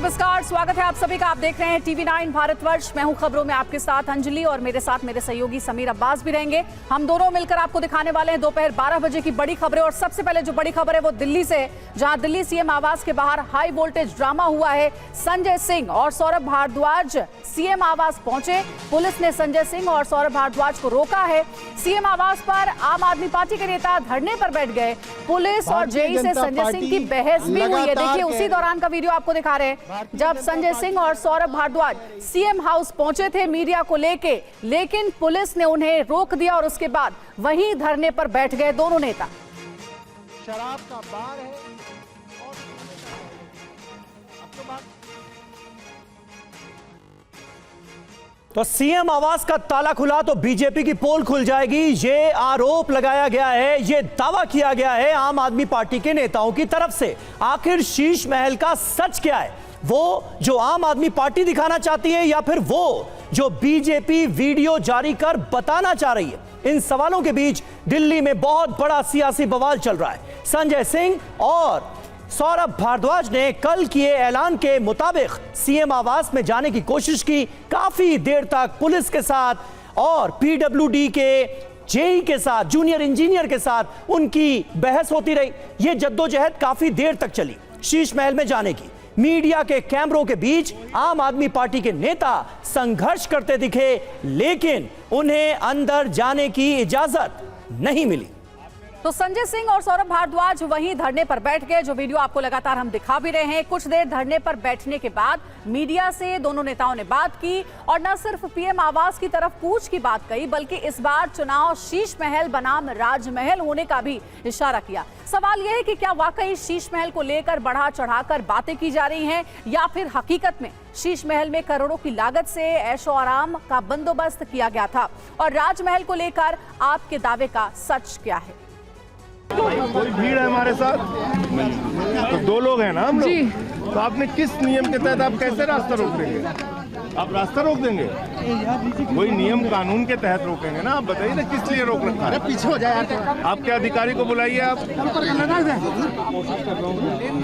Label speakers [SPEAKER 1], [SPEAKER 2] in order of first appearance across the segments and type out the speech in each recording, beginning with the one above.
[SPEAKER 1] नमस्कार, स्वागत है आप सभी का। आप देख रहे हैं TV9 भारतवर्ष। मैं हूं खबरों में आपके साथ अंजलि और मेरे साथ मेरे सहयोगी समीर अब्बास भी रहेंगे। हम दोनों मिलकर आपको दिखाने वाले हैं दोपहर 12 बजे की बड़ी खबरें। और सबसे पहले जो बड़ी खबर है वो दिल्ली से, जहां दिल्ली सीएम आवास के बाहर हाई वोल्टेज ड्रामा हुआ है। संजय सिंह और सौरभ भारद्वाज सीएम आवास पहुंचे। पुलिस ने संजय सिंह और सौरभ भारद्वाज को रोका है। सीएम आवास पर आम आदमी पार्टी के नेता धरने पर बैठ गए। पुलिस और जेई से संजय सिंह की बहस भी हुई है। देखिए उसी दौरान का वीडियो आपको दिखा रहे हैं जब संजय सिंह और सौरभ भारद्वाज सीएम हाउस पहुंचे थे मीडिया को लेके, लेकिन पुलिस ने उन्हें रोक दिया और उसके बाद वहीं धरने पर बैठ गए दोनों नेता।
[SPEAKER 2] शराब का बार है और
[SPEAKER 3] तो सीएम आवास का ताला खुला तो बीजेपी की पोल खुल जाएगी, ये आरोप लगाया गया है, ये दावा किया गया है आम आदमी पार्टी के नेताओं की तरफ से। आखिर शीश महल का सच क्या है? वो जो आम आदमी पार्टी दिखाना चाहती है या फिर वो जो बीजेपी वीडियो जारी कर बताना चाह रही है? इन सवालों के बीच दिल्ली में बहुत बड़ा सियासी बवाल चल रहा है। संजय सिंह और सौरभ भारद्वाज ने कल किए ऐलान के मुताबिक सीएम आवास में जाने की कोशिश की। काफी देर तक पुलिस के साथ और पीडब्ल्यूडी के जेई के साथ, जूनियर इंजीनियर के साथ उनकी बहस होती रही। यह जद्दोजहद काफी देर तक चली शीश महल में जाने की। मीडिया के कैमरों के बीच आम आदमी पार्टी के नेता संघर्ष करते दिखे, लेकिन उन्हें अंदर जाने की इजाजत नहीं मिली।
[SPEAKER 1] तो संजय सिंह और सौरभ भारद्वाज वहीं धरने पर बैठ गए, जो वीडियो आपको लगातार हम दिखा भी रहे हैं। कुछ देर धरने पर बैठने के बाद मीडिया से दोनों नेताओं ने बात की और न सिर्फ पीएम आवास की तरफ कूच की बात कही, बल्कि इस बार चुनाव शीश महल बनाम राजमहल होने का भी इशारा किया। सवाल यह है कि क्या वाकई शीश महल को लेकर बढ़ा चढ़ाकर बातें की जा रही हैं या फिर हकीकत में शीश महल में करोड़ों की लागत से ऐशो आराम का बंदोबस्त किया गया था? और राजमहल को लेकर आपके दावे का सच क्या है?
[SPEAKER 4] कोई भीड़ है हमारे साथ, तो दो लोग हैं ना हम लोग, तो आपने किस नियम के तहत आप कैसे रास्ता रोक देंगे? आप रास्ता रोक देंगे? कोई नियम कानून के तहत रोकेंगे ना। आप बताइए ना किस लिए रोक रखा है? पीछे हो जाए यार। आपके अधिकारी को बुलाइए, आप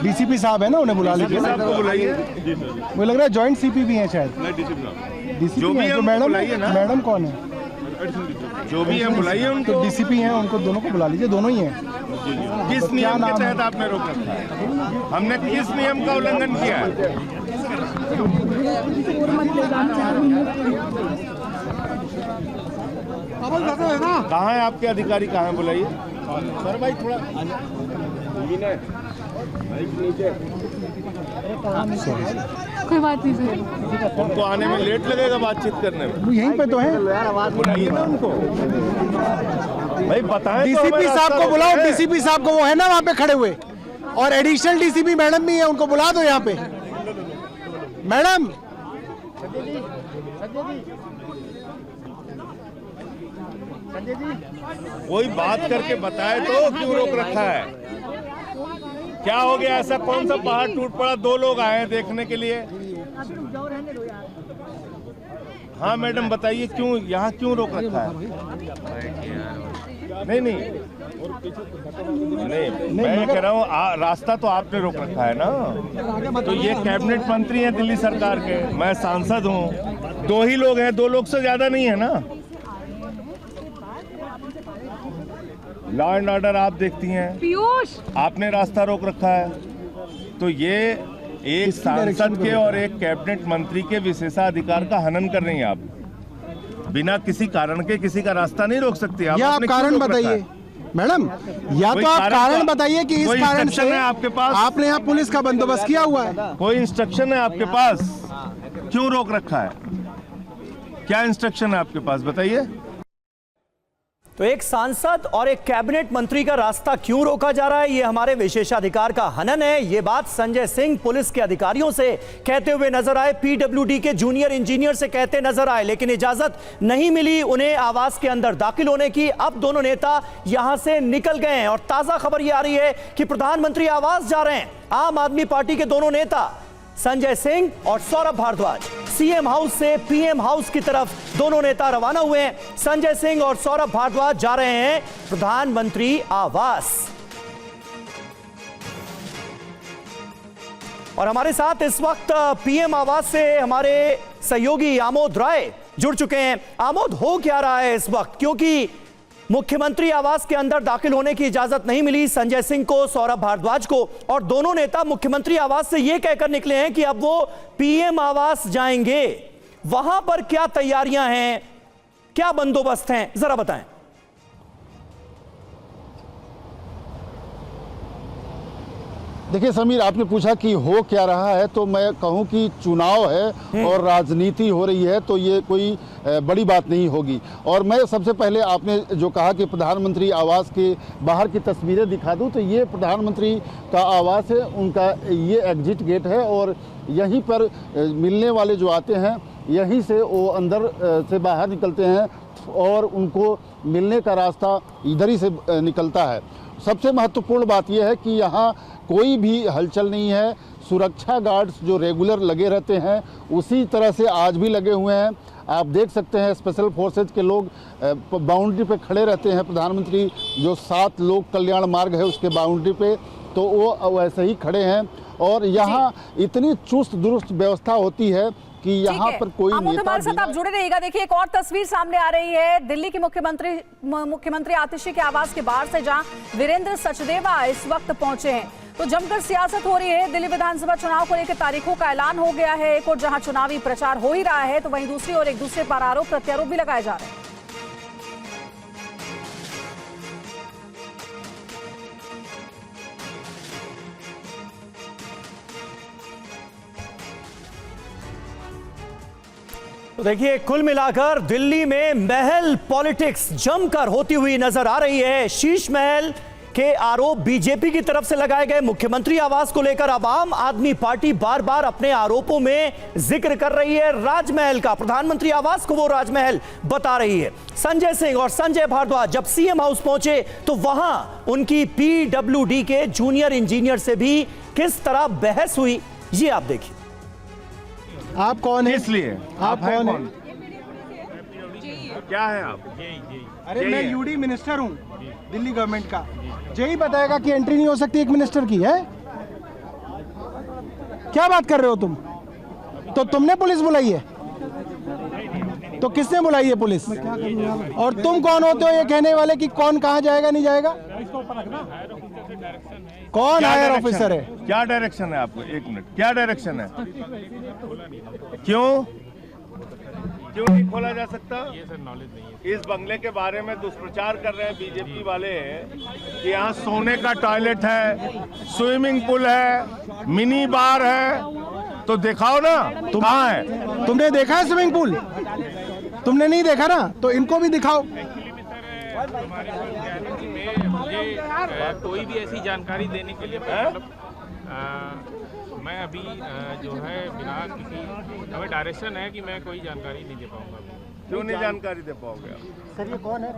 [SPEAKER 2] डीसीपी साहब है ना, उन्हें बुला लीजिए।
[SPEAKER 4] साहब को बुलाइए।
[SPEAKER 2] मुझे लग रहा है जॉइंट सीपी भी है शायद।
[SPEAKER 4] जो भी है
[SPEAKER 2] मैडम,
[SPEAKER 4] बुलाइए ना।
[SPEAKER 2] मैडम कौन है?
[SPEAKER 4] जो भी है बुलाइए उनको।
[SPEAKER 2] तो डीसीपी हैं, उनको दोनों को बुला लीजिए, दोनों ही हैं।
[SPEAKER 4] किस नियम के तहत आपने रोक रखा है? हमने किस नियम का उल्लंघन किया है? कहाँ है आपके अधिकारी, कहाँ है? बुलाइए सर। भाई थोड़ा
[SPEAKER 5] कोई बात नहीं सर।
[SPEAKER 4] उनको आने में लेट लगेगा, बातचीत करने में।
[SPEAKER 2] वो यहीं पे तो है।
[SPEAKER 4] बुलाइए ना उनको। भाई बताएं।
[SPEAKER 2] डीसीपी साहब को बुलाओ, डीसीपी साहब को, वो है ना वहाँ पे खड़े हुए, और एडिशनल डीसीपी मैडम भी है, उनको बुला दो यहाँ पे। मैडम,
[SPEAKER 4] कोई बात करके बताए तो क्यों रोक रखा है? क्या हो गया? ऐसा कौन सा पहाड़ टूट पड़ा? दो लोग आए हैं देखने के लिए। हाँ मैडम बताइए, क्यों यहाँ क्यों रोक रखा है? नहीं, मैं कह रहा हूँ रास्ता तो आपने रोक रखा है ना। तो ये कैबिनेट मंत्री हैं दिल्ली सरकार के, मैं सांसद हूँ, दो ही लोग हैं, दो लोग से ज्यादा नहीं है ना। लॉ एंड ऑर्डर आप देखती हैं,
[SPEAKER 5] पीयूष
[SPEAKER 4] आपने रास्ता रोक रखा है। तो ये एक सांसद के और एक कैबिनेट मंत्री के विशेषाधिकार का हनन कर रही हैं आप। बिना किसी कारण के किसी का रास्ता नहीं रोक सकती आप।
[SPEAKER 2] या आप कारण बताइए मैडम, या तो आप कारण बताइए कि इस कारण से
[SPEAKER 4] आपके पास
[SPEAKER 2] आपने यहाँ पुलिस का बंदोबस्त किया हुआ है।
[SPEAKER 4] कोई इंस्ट्रक्शन है आपके पास? क्यों रोक रखा है? क्या इंस्ट्रक्शन है आपके पास, बताइए।
[SPEAKER 3] तो एक सांसद और एक कैबिनेट मंत्री का रास्ता क्यों रोका जा रहा है? यह हमारे विशेषाधिकार का हनन है। यह बात संजय सिंह पुलिस के अधिकारियों से कहते हुए नजर आए, पीडब्ल्यूडी के जूनियर इंजीनियर से कहते नजर आए, लेकिन इजाजत नहीं मिली उन्हें आवास के अंदर दाखिल होने की। अब दोनों नेता यहां से निकल गए हैं और ताजा खबर यह आ रही है कि प्रधानमंत्री आवास जा रहे हैं। आम आदमी पार्टी के दोनों नेता संजय सिंह और सौरभ भारद्वाज सीएम हाउस से पीएम हाउस की तरफ दोनों नेता रवाना हुए हैं। संजय सिंह और सौरभ भारद्वाज जा रहे हैं प्रधानमंत्री आवास। और हमारे साथ इस वक्त पीएम आवास से हमारे सहयोगी आमोद राय जुड़ चुके हैं। आमोद, हो क्या रहा है इस वक्त, क्योंकि मुख्यमंत्री आवास के अंदर दाखिल होने की इजाजत नहीं मिली संजय सिंह को, सौरभ भारद्वाज को, और दोनों नेता मुख्यमंत्री आवास से यह कहकर निकले हैं कि अब वो पीएम आवास जाएंगे। वहां पर क्या तैयारियां हैं, क्या बंदोबस्त हैं, जरा बताएं।
[SPEAKER 6] देखिए समीर, आपने पूछा कि हो क्या रहा है, तो मैं कहूं कि चुनाव है और राजनीति हो रही है, तो ये कोई बड़ी बात नहीं होगी। और मैं सबसे पहले आपने जो कहा कि प्रधानमंत्री आवास के बाहर की तस्वीरें दिखा दूं, तो ये प्रधानमंत्री का आवास है, उनका ये एग्जिट गेट है और यहीं पर मिलने वाले जो आते हैं यहीं से वो अंदर से बाहर निकलते हैं और उनको मिलने का रास्ता इधर ही से निकलता है। सबसे महत्वपूर्ण बात यह है कि यहाँ कोई भी हलचल नहीं है। सुरक्षा गार्ड्स जो रेगुलर लगे रहते हैं उसी तरह से आज भी लगे हुए हैं। आप देख सकते हैं स्पेशल फोर्सेज के लोग बाउंड्री पे खड़े रहते हैं। प्रधानमंत्री जो 7 लोक कल्याण मार्ग है उसके बाउंड्री पे, तो वो वैसे ही खड़े हैं। और यहाँ इतनी चुस्त दुरुस्त व्यवस्था होती है कि यहाँ पर कोई नेता
[SPEAKER 1] हमारे साथ आप जुड़े रहिएगा। देखिए, एक और तस्वीर सामने आ रही है दिल्ली की मुख्यमंत्री आतिशी के आवास के बाहर से, जहां वीरेंद्र सचदेवा इस वक्त पहुंचे हैं। तो जमकर सियासत हो रही है। दिल्ली विधानसभा चुनाव को लेकर तारीखों का ऐलान हो गया है। एक और जहां चुनावी प्रचार हो ही रहा है, तो वहीं दूसरी ओर एक दूसरे पर आरोप प्रत्यारोप भी लगाए जा रहे हैं।
[SPEAKER 3] तो देखिए, कुल मिलाकर दिल्ली में महल पॉलिटिक्स जमकर होती हुई नजर आ रही है। शीश महल के आरोप बीजेपी की तरफ से लगाए गए मुख्यमंत्री आवास को लेकर अब आम आदमी पार्टी बार बार अपने आरोपों में जिक्र कर रही है राजमहल का। प्रधानमंत्री आवास को वो राजमहल बता रही है। संजय सिंह और संजय भारद्वाज जब सीएम हाउस पहुंचे तो वहां उनकी पीडब्ल्यूडी के जूनियर इंजीनियर से भी किस तरह बहस हुई, ये आप देखिए।
[SPEAKER 2] आप कौन है?
[SPEAKER 4] इसलिए
[SPEAKER 2] आप कौन है?
[SPEAKER 4] क्या है आप?
[SPEAKER 2] अरे मैं यूडी मिनिस्टर हूँ दिल्ली गवर्नमेंट का। यही बताएगा कि एंट्री नहीं हो सकती एक मिनिस्टर की, है? क्या बात कर रहे हो तुम? तो तुमने पुलिस बुलाई है? तो किसने बुलाई है पुलिस? और तुम कौन होते हो ये कहने वाले कि कौन कहाँ जाएगा नहीं जाएगा? कौन हायर ऑफिसर है?
[SPEAKER 4] क्या डायरेक्शन है आपको? एक मिनट, क्या डायरेक्शन है? क्यों नहीं खोला जा सकता? ये सर नॉलेज नहीं है। इस बंगले के बारे में दुष्प्रचार कर रहे हैं बीजेपी वाले कि यहाँ सोने का टॉयलेट है, स्विमिंग पूल है, मिनी बार है, तो दिखाओ ना कहाँ है?
[SPEAKER 2] तुमने देखा है स्विमिंग पूल? तुमने नहीं देखा ना, तो इनको भी दिखाओ।
[SPEAKER 7] कोई भी ऐसी जानकारी देने के लिए मैं अभी जो है बिना किसी हमें डायरेक्शन है कि मैं कोई जानकारी नहीं दे पाऊंगा।
[SPEAKER 4] क्यों नहीं जानकारी दे पाओगे?
[SPEAKER 2] सर ये कौन है?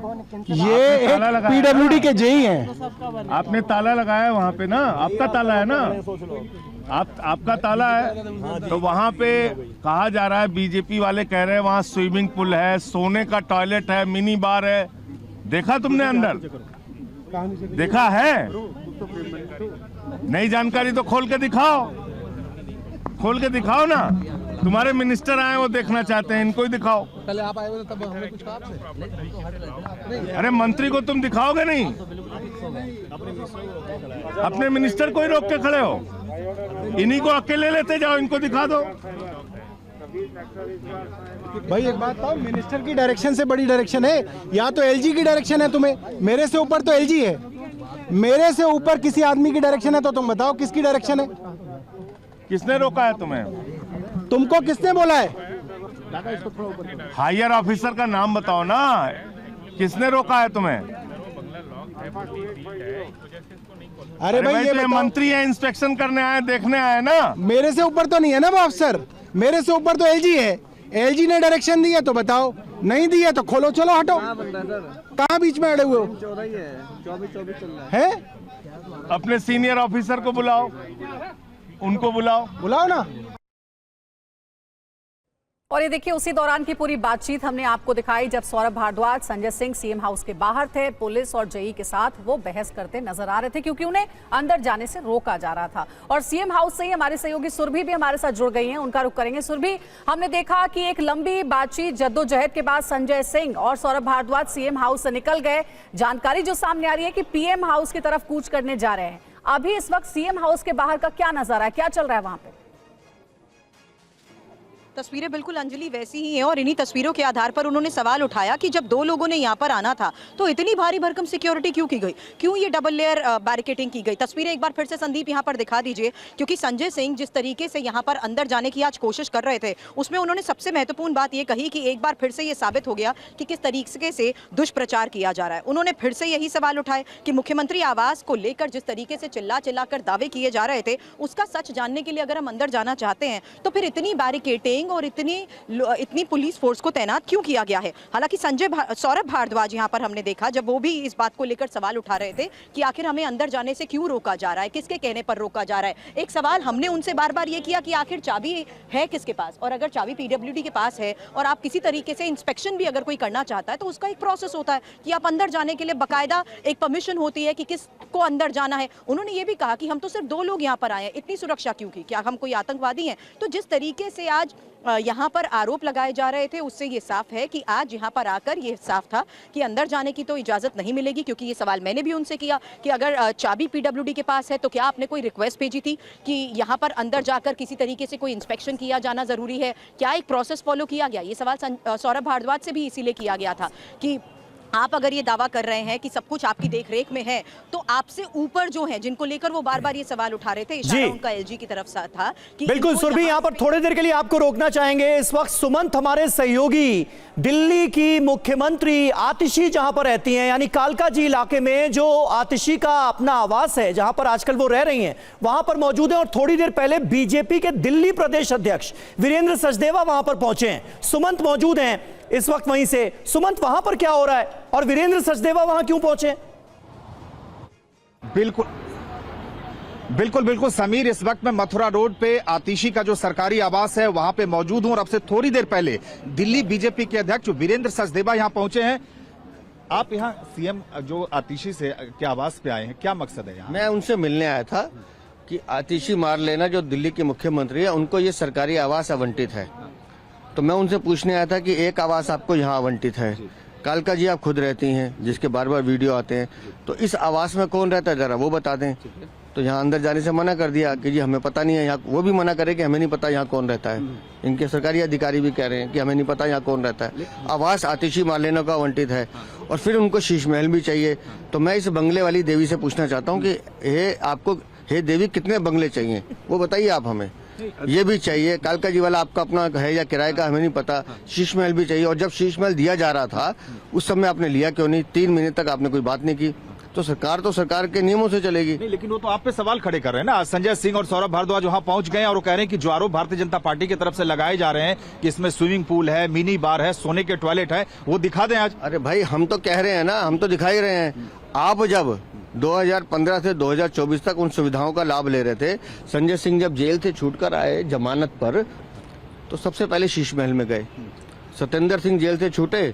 [SPEAKER 2] ये एक पीडब्ल्यूडी के जेई हैं।
[SPEAKER 4] आपने ताला लगाया वहाँ पे ना, आपका ताला है ना, आपका ताला है, तो वहाँ पे कहा जा रहा है, बीजेपी वाले कह रहे हैं वहाँ स्विमिंग पूल है, सोने का टॉयलेट है, मिनी बार है। देखा तुमने अंदर? देखा है? नई जानकारी तो खोल के दिखाओ, खोल के दिखाओ ना। तुम्हारे मिनिस्टर आए वो देखना चाहते हैं, इनको ही दिखाओ।
[SPEAKER 8] पहले आप आए हुए तब हमने कुछ कहा आपसे?
[SPEAKER 4] अरे मंत्री को तुम दिखाओगे नहीं? अपने मिनिस्टर को ही रोक के खड़े हो। इन्हीं को अकेले लेते जाओ, इनको दिखा दो।
[SPEAKER 2] भाई एक बात बताओ, मिनिस्टर की डायरेक्शन से बड़ी डायरेक्शन है या तो एलजी की डायरेक्शन है तुम्हें? मेरे से ऊपर तो एलजी है। मेरे से ऊपर किसी आदमी की डायरेक्शन है तो तुम बताओ किसकी डायरेक्शन है?
[SPEAKER 4] किसने रोका है तुम्हें?
[SPEAKER 2] तुमको किसने बोला है?
[SPEAKER 4] हायर ऑफिसर का नाम बताओ ना, किसने रोका है तुम्हें?
[SPEAKER 2] अरे भाई ये
[SPEAKER 4] मंत्री है, इंस्पेक्शन करने आए, देखने आए ना।
[SPEAKER 2] मेरे से ऊपर तो नहीं है ना वो अफसर, मेरे से ऊपर तो एलजी है। एलजी ने डायरेक्शन दी है तो बताओ, नहीं दी है तो खोलो, चलो हटो। कहाँ बीच में अड़े हुए हो?
[SPEAKER 8] 24 चल रहा
[SPEAKER 2] है?
[SPEAKER 4] अपने सीनियर ऑफिसर को बुलाओ, उनको बुलाओ
[SPEAKER 2] ना।
[SPEAKER 1] और ये देखिए उसी दौरान की पूरी बातचीत हमने आपको दिखाई जब सौरभ भारद्वाज संजय सिंह सीएम हाउस के बाहर थे। पुलिस और जेई के साथ वो बहस करते नजर आ रहे थे क्योंकि उन्हें अंदर जाने से रोका जा रहा था। और सीएम हाउस से ही हमारे सहयोगी सुरभि भी हमारे साथ जुड़ गई हैं, उनका रुख करेंगे। सुरभि, हमने देखा कि एक लंबी बातचीत जद्दोजहद के बाद संजय सिंह और सौरभ भारद्वाज सीएम हाउस से निकल गए। जानकारी जो सामने आ रही है कि पीएम हाउस की तरफ कूच करने जा रहे हैं। अभी इस वक्त सीएम हाउस के बाहर का क्या नजारा है, क्या चल रहा है वहां पे?
[SPEAKER 9] तस्वीरें बिल्कुल अंजलि वैसी ही हैं और इन्हीं तस्वीरों के आधार पर उन्होंने सवाल उठाया कि जब दो लोगों ने यहाँ पर आना था तो इतनी भारी भरकम सिक्योरिटी क्यों की गई, क्यों ये डबल लेयर बैरिकेडिंग की गई। तस्वीरें एक बार फिर से संदीप यहाँ पर दिखा दीजिए, क्योंकि संजय सिंह जिस तरीके से यहाँ पर अंदर जाने की आज कोशिश कर रहे थे उसमें उन्होंने सबसे महत्वपूर्ण बात ये कही कि एक बार फिर से ये साबित हो गया कि किस तरीके से दुष्प्रचार किया जा रहा है। उन्होंने फिर से यही सवाल उठाए कि मुख्यमंत्री आवास को लेकर जिस तरीके से चिल्ला कर दावे किए जा रहे थे उसका सच जानने के लिए अगर हम अंदर जाना चाहते हैं तो फिर इतनी बैरिकेडिंग और इतनी पुलिस फोर्स को तैनात क्यों किया गया है। हालांकि सौरभ भारद्वाज यहां पर हमने देखा जब वो भी इस बात को लेकर सवाल उठा रहे थे कि आखिर हमें अंदर जाने से क्यों रोका जा रहा है, किसके कहने पर रोका जा रहा है। एक सवाल हमने उनसे बार बार ये किया कि आखिर चाबी है किसके पास, और अगर चाबी पीडब्ल्यूडी के पास है और आप किसी तरीके से इंस्पेक्शन भी अगर कोई करना चाहता है तो उसका एक प्रोसेस होता है कि आप अंदर जाने के लिए बाकायदा एक परमिशन होती है कि किसको अंदर जाना है। उन्होंने ये भी कहा कि हम तो सिर्फ 2 लोग यहाँ पर आए हैं, इतनी सुरक्षा क्यों की, क्या हम कोई आतंकवादी हैं। तो जिस तरीके से आज यहाँ पर आरोप लगाए जा रहे थे उससे ये साफ है कि आज यहाँ पर आकर ये साफ था कि अंदर जाने की तो इजाज़त नहीं मिलेगी, क्योंकि ये सवाल मैंने भी उनसे किया कि अगर चाबी पीडब्ल्यूडी के पास है तो क्या आपने कोई रिक्वेस्ट भेजी थी कि यहाँ पर अंदर जाकर किसी तरीके से कोई इंस्पेक्शन किया जाना ज़रूरी है, क्या एक प्रोसेस फॉलो किया गया। ये सवाल सौरभ भारद्वाज से भी इसीलिए किया गया था कि आप अगर ये दावा कर रहे हैं कि सब कुछ आपकी देखरेख में है तो आपसे ऊपर जो है जिनको लेकर वो बार बार ये सवाल उठा रहे थे, इशारा उनका एलजी की तरफ से था कि
[SPEAKER 3] बिल्कुल। सुरभि, यहाँ पर थोड़ी देर के लिए आपको रोकना चाहेंगे। इस वक्त सुमंत हमारे सहयोगी दिल्ली की मुख्यमंत्री आतिशी जहां पर रहती हैं, यानी कालका जी इलाके में जो आतिशी का अपना आवास है जहां पर आजकल वो रह रही हैं, वहां पर मौजूद हैं। और थोड़ी देर पहले बीजेपी के दिल्ली प्रदेश अध्यक्ष वीरेंद्र सचदेवा वहां पर पहुंचे हैं। सुमंत मौजूद हैं इस वक्त वहीं से। सुमंत, वहां पर क्या हो रहा है और वीरेंद्र सचदेवा वहां क्यों पहुंचे?
[SPEAKER 10] बिल्कुल समीर, इस वक्त मैं मथुरा रोड पे आतिशी का जो सरकारी आवास है वहां पे मौजूद हूं और अब से थोड़ी देर पहले दिल्ली बीजेपी के अध्यक्ष वीरेंद्र सचदेवा यहां पहुंचे हैं। आप यहां सीएम जो आतिशी से के आवास पे आए हैं, क्या मकसद है यहाँ?
[SPEAKER 11] मैं उनसे मिलने आया था कि आतिशी मार लेना जो दिल्ली के मुख्यमंत्री है उनको ये सरकारी आवास आवंटित है, तो मैं उनसे पूछने आया था कि एक आवास आपको यहाँ आवंटित है, कालका जी आप खुद रहती हैं जिसके बार बार वीडियो आते हैं, तो इस आवास में कौन रहता है जरा वो बता दें। तो यहाँ अंदर जाने से मना कर दिया कि जी हमें पता नहीं है यहाँ, वो भी मना करे कि हमें नहीं पता यहाँ कौन रहता है। इनके सरकारी अधिकारी भी कह रहे हैं कि हमें नहीं पता यहाँ कौन रहता है। आवास आतिशी मारलेना का आवंटित है और फिर उनको शीश महल भी चाहिए। तो मैं इस बंगले वाली देवी से पूछना चाहता हूँ कि हे देवी कितने बंगले चाहिए वो बताइए आप हमें। ये भी चाहिए, कालका जी वाला आपका अपना है या किराए का हमें नहीं पता, शीश महल भी चाहिए। और जब शीश महल दिया जा रहा था उस समय आपने लिया क्यों नहीं? 3 महीने तक आपने कोई बात नहीं की। तो सरकार के नियमों से चलेगी।
[SPEAKER 10] नहीं, लेकिन वो तो आप पे सवाल खड़े कर रहे हैं ना। संजय सिंह और सौरभ भारद्वाज वहां पहुंच गए और वो कह रहे हैं कि जो आरोप भारतीय जनता पार्टी की तरफ से लगाए जा रहे हैं कि इसमें स्विमिंग पूल है, मिनी बार है, सोने के टॉयलेट है, वो दिखा दें आज।
[SPEAKER 11] अरे भाई, हम तो कह रहे हैं ना, हम तो दिखाई रहे हैं। आप जब 2015 से 2024 तक उन सुविधाओं का लाभ ले रहे थे, संजय सिंह जब जेल से छूटकर आए जमानत पर तो सबसे पहले शीश महल में गए। सत्येंद्र सिंह जेल से छूटे,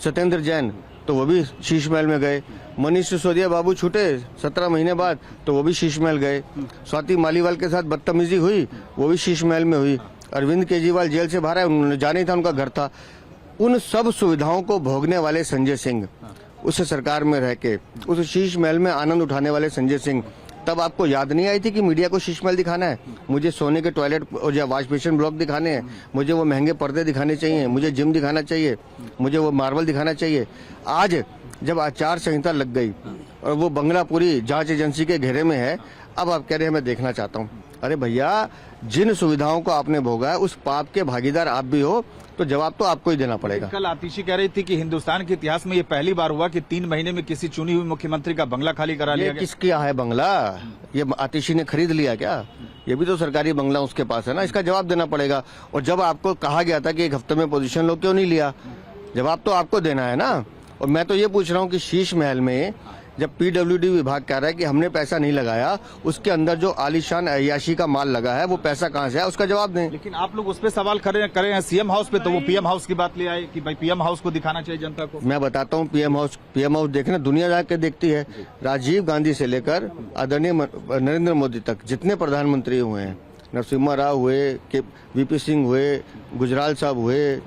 [SPEAKER 11] सत्येंद्र जैन, तो वो भी शीश महल में गए। मनीष सिसोदिया बाबू छूटे 17 महीने बाद तो वो भी शीश महल गए। स्वाति मालीवाल के साथ बदतमीजी हुई, वो भी शीश महल में हुई। अरविंद केजरीवाल जेल से बाहर आए, उन्होंने जाना ही था, उनका घर था। उन सब सुविधाओं को भोगने वाले संजय सिंह, उस सरकार में रह के उस शीश महल में आनंद उठाने वाले संजय सिंह, तब आपको याद नहीं आई थी कि मीडिया को शीश महल दिखाना है, मुझे सोने के टॉयलेट और या वॉश बेसिन ब्लॉक दिखाने हैं, मुझे वो महंगे पर्दे दिखाने चाहिए, मुझे जिम दिखाना चाहिए, मुझे वो मार्बल दिखाना चाहिए। आज जब आचार संहिता लग गई और वो बंगला पूरी जांच एजेंसी के घेरे में है, अब आप कह रहे हैं मैं देखना चाहता हूँ। अरे भैया, जिन सुविधाओं को आपने भोगा है उस पाप के भागीदार आप भी हो, तो जवाब तो आपको ही देना पड़ेगा।
[SPEAKER 10] कल आतिशी कह रही थी कि हिंदुस्तान के इतिहास में ये पहली बार हुआ कि 3 महीने में किसी चुनी हुई मुख्यमंत्री का बंगला खाली करा लिया गया।
[SPEAKER 11] किसका है बंगला? ये आतिशी ने खरीद लिया क्या? ये भी तो सरकारी बंगला उसके पास है ना, इसका जवाब देना पड़ेगा। और जब आपको कहा गया था कि 1 हफ्ते में पोजीशन लो, क्यों नहीं लिया? जवाब तो आपको देना है ना। और मैं तो ये पूछ रहा हूँ कि शीश महल में जब पीडब्ल्यूडी विभाग कह रहा है कि हमने पैसा नहीं लगाया, उसके अंदर जो आलीशान अय्याशी का माल लगा है वो पैसा कहां से है, उसका जवाब दें।
[SPEAKER 10] लेकिन आप लोग उस पर सवाल करे हैं सीएम हाउस पे, तो वो पीएम हाउस की बात ले आए कि भाई पीएम हाउस को दिखाना चाहिए जनता को।
[SPEAKER 11] मैं बताता हूँ, पीएम हाउस देखना दुनिया जाके देखती है। राजीव गांधी से लेकर आदरणीय नरेंद्र मोदी तक जितने प्रधानमंत्री हुए हैं, नरसिम्हा राव हुए, वीपी सिंह हुए, गुजराल साहब हुए,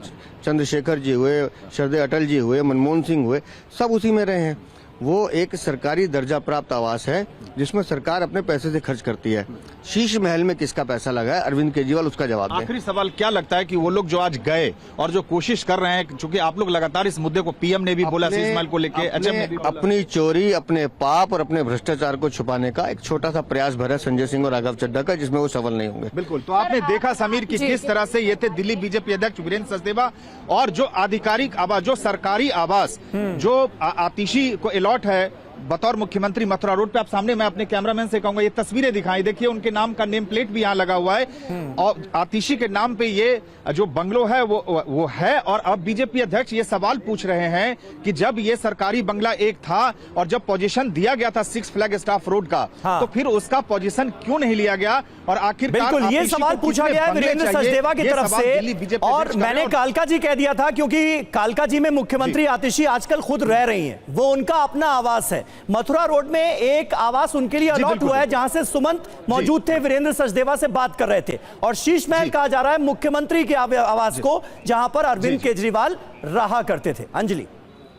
[SPEAKER 11] चंद्रशेखर जी हुए, श्रद्धेय अटल जी हुए, मनमोहन सिंह हुए, सब उसी में रहे हैं। वो एक सरकारी दर्जा प्राप्त आवास है जिसमें सरकार अपने पैसे से खर्च करती है। शीश महल में किसका पैसा लगा है, अरविंद केजरीवाल, उसका जवाब दें।
[SPEAKER 10] आखिरी सवाल, क्या लगता है कि वो लोग जो आज गए और जो कोशिश कर रहे हैं, चूंकि आप लोग लगातार इस मुद्दे को, पीएम ने भी बोला शीश महल को लेके, एचएम ने भी बोला, अपनी
[SPEAKER 11] चोरी, अपने पाप और अपने भ्रष्टाचार को छुपाने का एक छोटा सा प्रयास भरा संजय सिंह और राघव चड्ढा का, जिसमें वो सफल नहीं होंगे।
[SPEAKER 10] बिल्कुल। तो आपने देखा समीर कि किस तरह से ये थे दिल्ली बीजेपी अध्यक्ष वीरेंद्र सचदेवा, और जो आधिकारिक आवास, जो सरकारी आवास जो आतिशी को अलॉट है बतौर मुख्यमंत्री मथुरा रोड पे, आप सामने, मैं अपने कैमरामैन से कहूंगा ये तस्वीरें दिखाई, देखिए उनके नाम का नेम प्लेट भी यहाँ लगा हुआ है और आतिशी के नाम पे ये जो बंगलो है वो है। और अब बीजेपी अध्यक्ष ये सवाल पूछ रहे हैं कि जब ये सरकारी बंगला एक था और जब पोजीशन दिया गया था 6 फ्लैग स्टाफ रोड का, तो फिर उसका पोजीशन क्यों नहीं लिया गया? और आखिरकार
[SPEAKER 3] बिल्कुल ये सवाल पूछा गया है वीरेंद्र सचदेवा की तरफ से, और मैंने कालका जी कह दिया था, क्योंकि कालका जी में मुख्यमंत्री आतिशी आजकल खुद रह रही हैं, वो उनका अपना आवास है। मथुरा रोड में एक आवास उनके लिए अलॉट हुआ है जहां से सुमंत मौजूद थे, वीरेंद्र सचदेवा से बात कर रहे थे, और शीश महल कहा जा रहा है मुख्यमंत्री के आवास को, जहां पर अरविंद केजरीवाल रहा करते थे। अंजलि।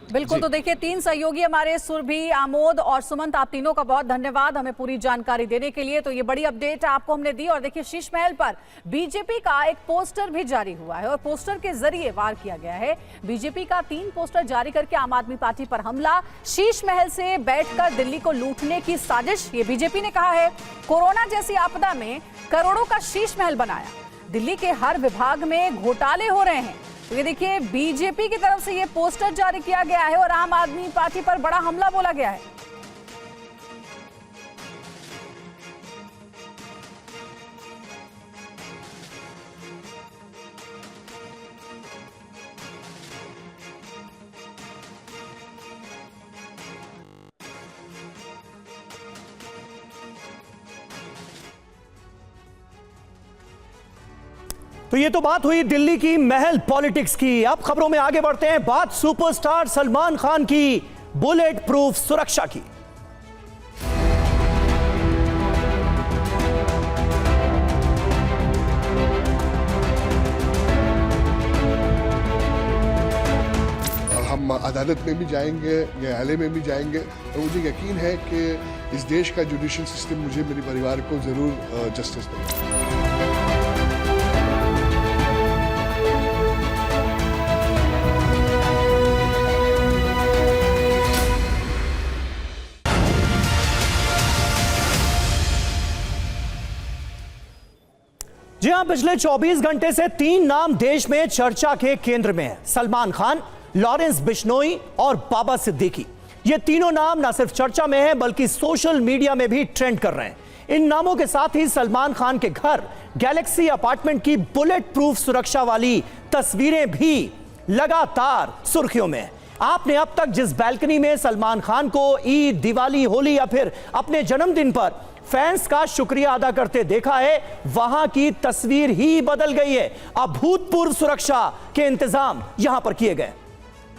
[SPEAKER 1] बिल्कुल, तो देखिए 3 सहयोगी हमारे सुरभि, आमोद और सुमंत, आप तीनों का बहुत धन्यवाद हमें पूरी जानकारी देने के लिए। तो ये बड़ी अपडेट आपको हमने दी। और देखिए शीश महल पर बीजेपी का एक पोस्टर भी जारी हुआ है और पोस्टर के जरिए वार किया गया है। बीजेपी का 3 पोस्टर जारी करके आम आदमी पार्टी पर हमला, शीश महल से बैठकर दिल्ली को लूटने की साजिश, ये बीजेपी ने कहा है। कोरोना जैसी आपदा में करोड़ों का शीश महल बनाया, दिल्ली के हर विभाग में घोटाले हो रहे हैं। तो ये देखिए बीजेपी की तरफ से ये पोस्टर जारी किया गया है और आम आदमी पार्टी पर बड़ा हमला बोला गया है।
[SPEAKER 3] तो ये तो बात हुई दिल्ली की महल पॉलिटिक्स की। अब खबरों में आगे बढ़ते हैं, बात सुपरस्टार सलमान खान की बुलेट प्रूफ सुरक्षा की।
[SPEAKER 12] हम अदालत में भी जाएंगे, न्यायालय में भी जाएंगे, तो मुझे यकीन है कि इस देश का जुडिशियल सिस्टम मुझे, मेरे परिवार को जरूर जस्टिस देगा।
[SPEAKER 3] जी हां, पिछले 24 घंटे से 3 नाम देश में चर्चा के केंद्र में हैं। सलमान खान, लॉरेंस बिश्नोई और बाबा सिद्दीकी। ये तीनों नाम न सिर्फ चर्चा में हैं बल्कि सोशल मीडिया में भी ट्रेंड कर रहे हैं। इन नामों के साथ ही सलमान खान के घर गैलेक्सी अपार्टमेंट की बुलेट प्रूफ सुरक्षा वाली तस्वीरें भी लगातार सुर्खियों में। आपने अब तक जिस बैल्कनी में सलमान खान को ईद, दिवाली, होली या फिर अपने जन्मदिन पर फैंस का शुक्रिया अदा करते देखा है, वहां की तस्वीर ही बदल गई है। अभूतपूर्व सुरक्षा के इंतजाम यहां पर किए गए।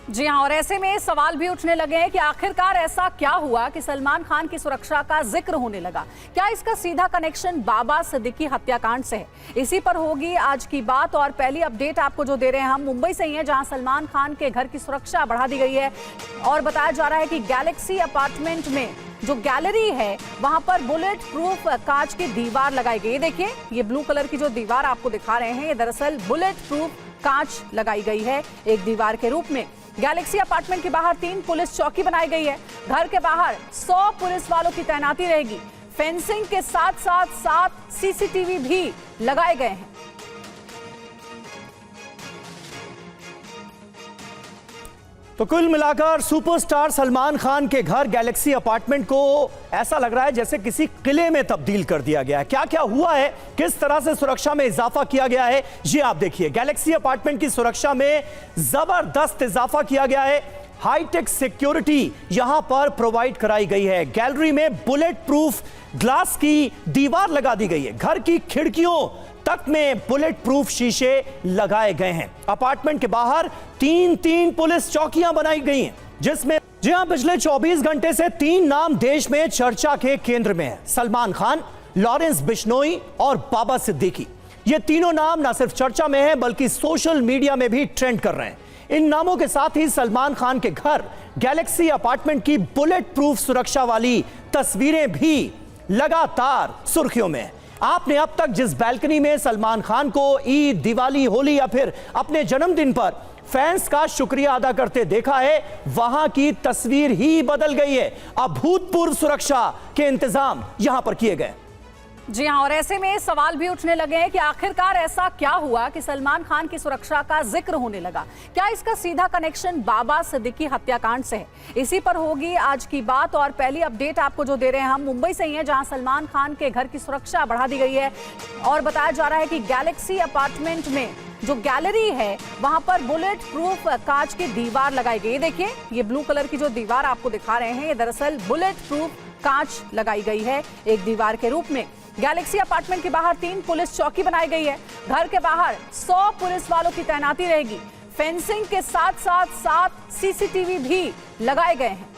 [SPEAKER 1] जी हां, और ऐसे में सवाल भी उठने लगे हैं कि आखिरकार ऐसा क्या हुआ कि सलमान खान की सुरक्षा का जिक्र होने लगा। क्या इसका सीधा कनेक्शन बाबा सिद्दीकी हत्याकांड से है? इसी पर होगी आज की बात। और पहली अपडेट आपको जो दे रहे हैं हम मुंबई से ही है, जहां सलमान खान के घर की सुरक्षा बढ़ा दी गई है और बताया जा रहा है कि गैलेक्सी अपार्टमेंट में जो गैलरी है वहां पर बुलेट प्रूफ कांच की दीवार लगाई गई है। देखिए ये ब्लू कलर की जो दीवार आपको दिखा रहे हैं, ये दरअसल बुलेट प्रूफ कांच लगाई गई है एक दीवार के रूप में। गैलेक्सी अपार्टमेंट के बाहर 3 पुलिस चौकी बनाई गई है। घर के बाहर 100 पुलिस वालों की तैनाती रहेगी। फेंसिंग के साथ साथ 7 सीसीटीवी भी लगाए गए हैं।
[SPEAKER 3] तो कुल मिलाकर सुपरस्टार सलमान खान के घर गैलेक्सी अपार्टमेंट को ऐसा लग रहा है जैसे किसी किले में तब्दील कर दिया गया है। क्या क्या हुआ है, किस तरह से सुरक्षा में इजाफा किया गया है, ये आप देखिए। गैलेक्सी अपार्टमेंट की सुरक्षा में जबरदस्त इजाफा किया गया है। हाईटेक सिक्योरिटी यहां पर प्रोवाइड कराई गई है। गैलरी में बुलेट प्रूफ ग्लास की दीवार लगा दी गई है। घर की खिड़कियों तक में बुलेट प्रूफ शीशे लगाए गए हैं। अपार्टमेंट के बाहर 3 पुलिस चौकियां बनाई गई हैं, जिसमें जी हां, पिछले 24 घंटे से 3 नाम देश में चर्चा के केंद्र में है। सलमान खान, लॉरेंस बिश्नोई और बाबा सिद्दीकी। ये तीनों नाम न सिर्फ चर्चा में हैं बल्कि सोशल मीडिया में भी ट्रेंड कर रहे हैं। इन नामों के साथ ही सलमान खान के घर गैलेक्सी अपार्टमेंट की बुलेट प्रूफ सुरक्षा वाली तस्वीरें भी लगातार सुर्खियों में। आपने अब तक जिस बैल्कनी में सलमान खान को ईद, दिवाली, होली या फिर अपने जन्मदिन पर फैंस का शुक्रिया अदा करते देखा है, वहां की तस्वीर ही बदल गई है। अभूतपूर्व सुरक्षा के इंतजाम यहां पर किए गए।
[SPEAKER 1] जी हां, और ऐसे में सवाल भी उठने लगे हैं कि आखिरकार ऐसा क्या हुआ कि सलमान खान की सुरक्षा का जिक्र होने लगा। क्या इसका सीधा कनेक्शन बाबा सिद्दीकी हत्याकांड से है? इसी पर होगी आज की बात। और पहली अपडेट आपको जो दे रहे हैं हम मुंबई से ही है, जहां सलमान खान के घर की सुरक्षा बढ़ा दी गई है और बताया जा रहा है कि गैलेक्सी अपार्टमेंट में जो गैलरी है वहां पर बुलेट प्रूफ कांच की दीवार लगाई गई है। देखिए, ये ब्लू कलर की जो दीवार आपको दिखा रहे हैं, ये दरअसल बुलेट प्रूफ कांच लगाई गई है एक दीवार के रूप में। गैलेक्सी अपार्टमेंट के बाहर 3 पुलिस चौकी बनाई गई है। घर के बाहर 100 पुलिस वालों की तैनाती रहेगी। फेंसिंग के साथ साथ 7 सीसीटीवी भी लगाए गए हैं।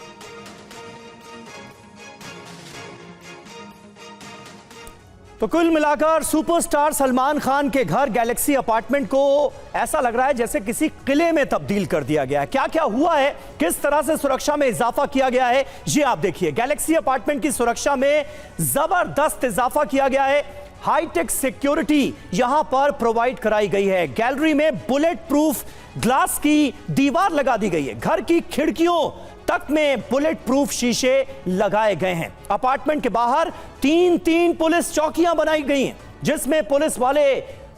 [SPEAKER 3] तो कुल मिलाकर सुपरस्टार सलमान खान के घर गैलेक्सी अपार्टमेंट को ऐसा लग रहा है जैसे किसी किले में तब्दील कर दिया गया है। क्या क्या हुआ है, किस तरह से सुरक्षा में इजाफा किया गया है, ये आप देखिए। गैलेक्सी अपार्टमेंट की सुरक्षा में जबरदस्त इजाफा किया गया है। हाईटेक सिक्योरिटी यहां पर प्रोवाइड कराई गई है। गैलरी में बुलेट प्रूफ ग्लास की दीवार लगा दी गई है। घर की खिड़कियों तक में बुलेट प्रूफ शीशे लगाए गए हैं। अपार्टमेंट के बाहर 3 पुलिस चौकियां बनाई गई हैं, जिसमें पुलिस वाले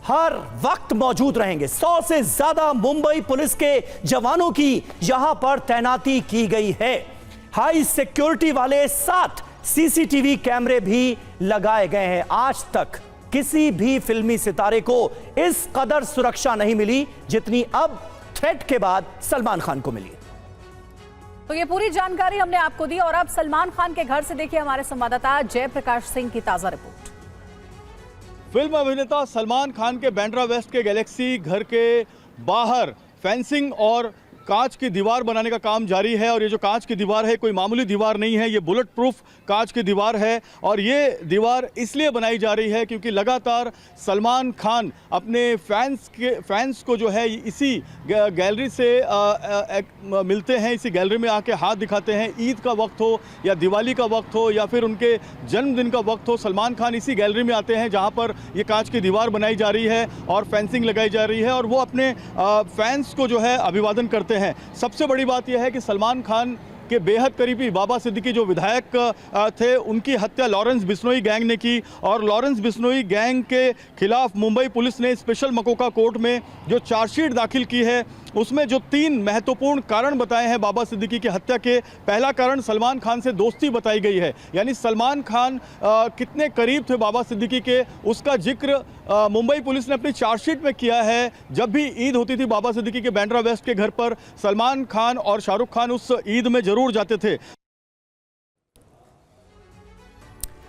[SPEAKER 3] हर वक्त मौजूद रहेंगे। 100 से ज्यादा मुंबई पुलिस के जवानों की यहां पर तैनाती की गई है। हाई सिक्योरिटी वाले 7 सीसीटीवी कैमरे भी लगाए गए हैं। आज तक किसी भी फिल्मी सितारे को इस कदर सुरक्षा नहीं मिली जितनी अब थ्रेट के बाद सलमान खान को मिली।
[SPEAKER 1] तो ये पूरी जानकारी हमने आपको दी और अब सलमान खान के घर से देखिए हमारे संवाददाता जयप्रकाश सिंह की ताजा रिपोर्ट।
[SPEAKER 13] फिल्म अभिनेता सलमान खान के बांद्रा वेस्ट के गैलेक्सी घर के बाहर फेंसिंग और कांच की दीवार बनाने का काम जारी है। और ये जो कांच की दीवार है कोई मामूली दीवार नहीं है, ये बुलेट प्रूफ कांच की दीवार है। और ये दीवार इसलिए बनाई जा रही है क्योंकि लगातार सलमान खान अपने फैंस को जो है इसी गैलरी से मिलते हैं, इसी गैलरी में आके हाथ दिखाते हैं। ईद का वक्त हो या दिवाली का वक्त हो या फिर उनके जन्मदिन का वक्त हो, सलमान खान इसी गैलरी में आते हैं जहाँ पर ये कांच की दीवार बनाई जा रही है और फेंसिंग लगाई जा रही है और वो अपने फैंस को जो है अभिवादन करते हैं। सबसे बड़ी बात यह है कि सलमान खान के बेहद करीबी बाबा सिद्दीकी जो विधायक थे, उनकी हत्या लॉरेंस बिश्नोई गैंग ने की। और लॉरेंस बिश्नोई गैंग के खिलाफ मुंबई पुलिस ने स्पेशल मकोका कोर्ट में जो चार्जशीट दाखिल की है उसमें जो 3 महत्वपूर्ण कारण बताए हैं बाबा सिद्दीकी की हत्या के। पहला कारण सलमान खान से दोस्ती बताई गई है, यानी सलमान खान कितने करीब थे बाबा सिद्दीकी के, उसका जिक्र मुंबई पुलिस ने अपनी चार्जशीट में किया है। जब भी ईद होती थी बाबा सिद्दीकी के बांद्रा वेस्ट के घर पर सलमान खान और शाहरुख खान उस ईद में जरूर जाते थे।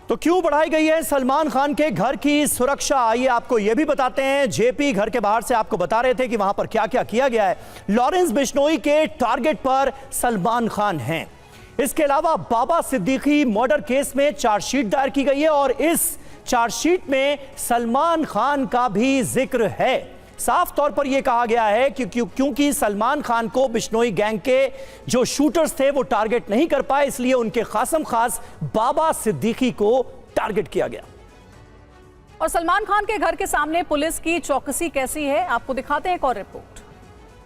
[SPEAKER 3] तो क्यों बढ़ाई गई है सलमान खान के घर की सुरक्षा, आइए आपको यह भी बताते हैं। जेपी घर के बाहर से आपको बता रहे थे कि वहां पर क्या क्या किया गया है। लॉरेंस बिश्नोई के टारगेट पर सलमान खान हैं। इसके अलावा बाबा सिद्दीकी मर्डर केस में चार्जशीट दायर की गई है और इस चार्जशीट में सलमान खान का भी जिक्र है। साफ तौर पर यह कहा गया है कि क्योंकि सलमान खान को बिश्नोई गैंग के जो शूटर्स थे वो टारगेट नहीं कर पाए, इसलिए उनके खासम खास बाबा सिद्दीकी को टारगेट किया गया।
[SPEAKER 1] और सलमान खान के घर के सामने पुलिस की चौकसी कैसी है, आपको दिखाते हैं एक और रिपोर्ट।